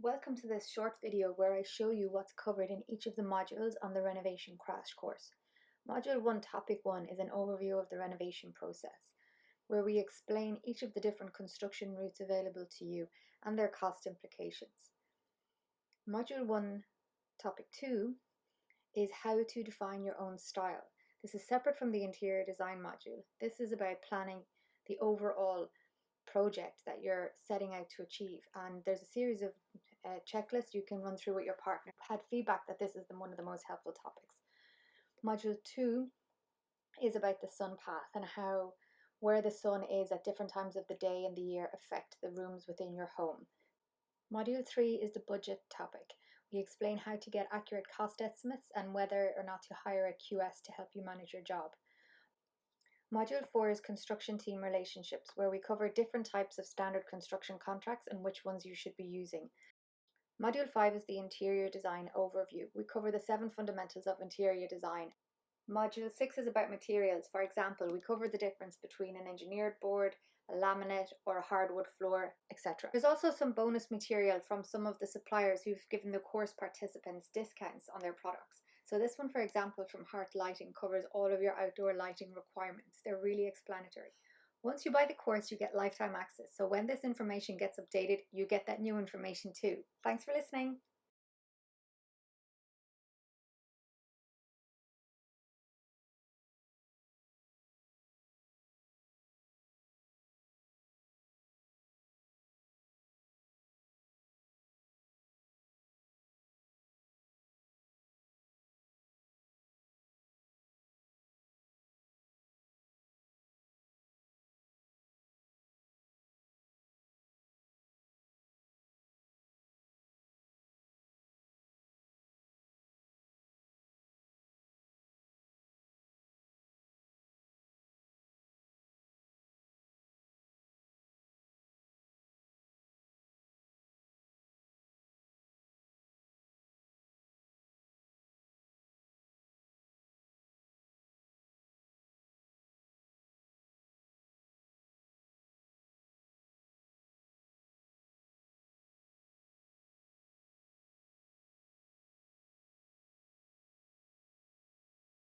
Welcome to this short video where I show you what's covered in each of the modules on the Renovation Crash Course. Module 1, Topic 1 is an overview of the renovation process, where we explain each of the different construction routes available to you and their cost implications. Module 1, Topic 2 is how to define your own style. This is separate from the interior design module. This is about planning the overall project that you're setting out to achieve, and there's a series of checklists you can run through with your partner. I've had feedback that this is one of the most helpful topics. Module 2 is about the sun path and how where the sun is at different times of the day and the year affect the rooms within your home. Module 3 is the budget topic. We explain how to get accurate cost estimates and whether or not to hire a QS to help you manage your job. Module 4 is construction team relationships, where we cover different types of standard construction contracts and which ones you should be using. Module 5 is the interior design overview. We cover the 7 fundamentals of interior design. Module 6 is about materials. For example, we cover the difference between an engineered board, a laminate, or a hardwood floor, etc. There's also some bonus material from some of the suppliers who've given the course participants discounts on their products. So this one, for example, from Heart Lighting covers all of your outdoor lighting requirements. They're really explanatory. Once you buy the course, you get lifetime access. So when this information gets updated, you get that new information too. Thanks for listening.